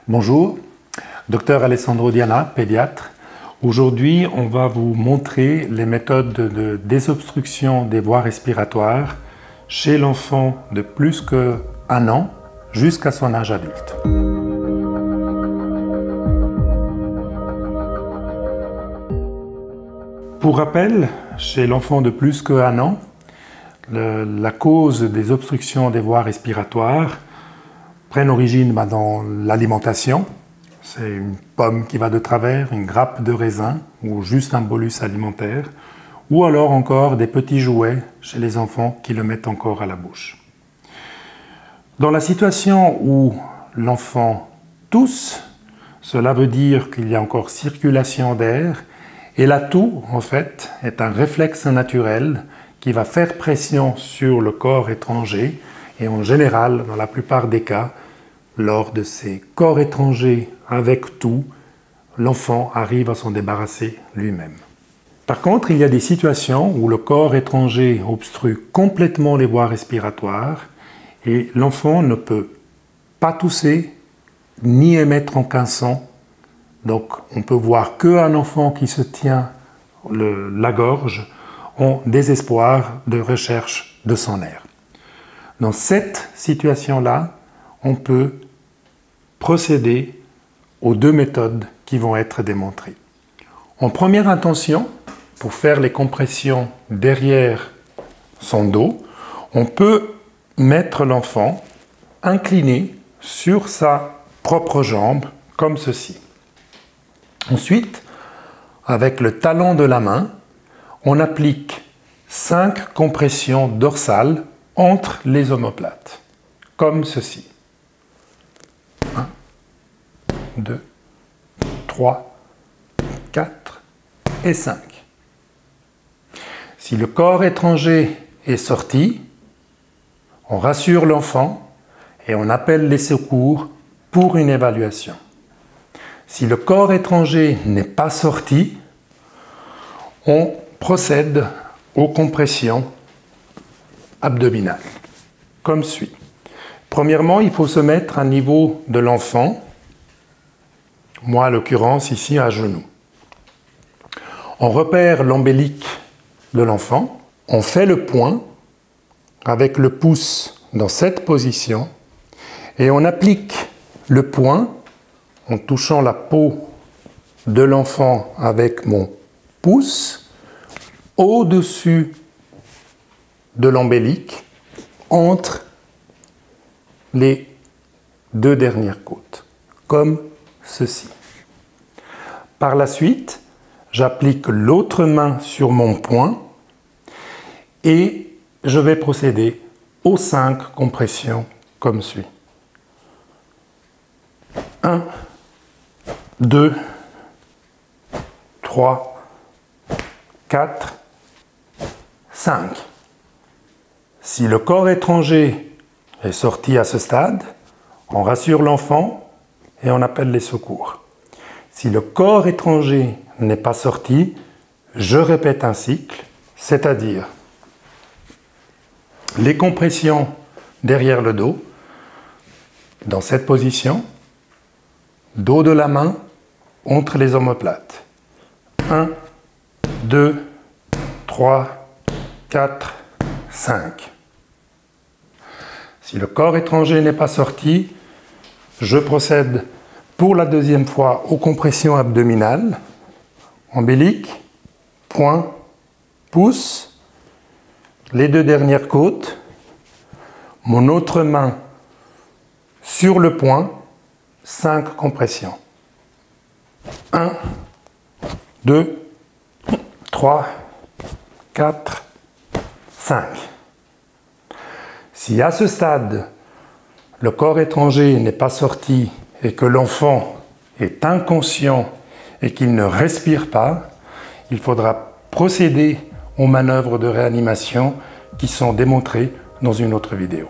Bonjour, Dr Alessandro Diana, pédiatre. Aujourd'hui, on va vous montrer les méthodes de désobstruction des voies respiratoires chez l'enfant de plus qu'1 an jusqu'à son âge adulte. Pour rappel, chez l'enfant de plus qu'1 an, la cause des obstructions des voies respiratoires prennent origine dans l'alimentation. C'est une pomme qui va de travers, une grappe de raisin ou juste un bolus alimentaire, ou alors encore des petits jouets chez les enfants qui le mettent encore à la bouche. Dans la situation où l'enfant tousse, cela veut dire qu'il y a encore circulation d'air, et la toux, en fait, est un réflexe naturel qui va faire pression sur le corps étranger, et en général, dans la plupart des cas, lors de ces corps étrangers avec toux, l'enfant arrive à s'en débarrasser lui-même. Par contre, il y a des situations où le corps étranger obstrue complètement les voies respiratoires et l'enfant ne peut pas tousser ni émettre aucun son. Donc, on peut voir qu'un enfant qui se tient la gorge en désespoir de recherche de son air. Dans cette situation-là, on peut procéder aux deux méthodes qui vont être démontrées. En première intention, pour faire les compressions derrière son dos, on peut mettre l'enfant incliné sur sa propre jambe, comme ceci. Ensuite, avec le talon de la main, on applique 5 compressions dorsales entre les omoplates, comme ceci. 1, 2, 3, 4 et 5. Si le corps étranger est sorti, on rassure l'enfant et on appelle les secours pour une évaluation. Si le corps étranger n'est pas sorti, on procède aux compressions abdominales, comme suit. Premièrement, il faut se mettre à niveau de l'enfant, moi, en l'occurrence, ici, à genoux. On repère l'ombelique de l'enfant, on fait le point avec le pouce dans cette position et on applique le point en touchant la peau de l'enfant avec mon pouce au-dessus de l'ombelique entre les deux dernières côtes, comme ceci. Par la suite, j'applique l'autre main sur mon poing et je vais procéder aux 5 compressions comme suit. 1, 2, 3, 4, 5. Si le corps étranger est sorti à ce stade, on rassure l'enfant et on appelle les secours. Si le corps étranger n'est pas sorti, je répète un cycle, c'est-à-dire les compressions derrière le dos, dans cette position, dos de la main entre les omoplates. 1, 2, 3, 4, 5. Si le corps étranger n'est pas sorti, je procède pour la deuxième fois aux compressions abdominales, ombelique, poing, pouce, les deux dernières côtes, mon autre main sur le poing, 5 compressions. 1, 2, 3, 4, 5. Si à ce stade, le corps étranger n'est pas sorti et que l'enfant est inconscient et qu'il ne respire pas, il faudra procéder aux manœuvres de réanimation qui sont démontrées dans une autre vidéo.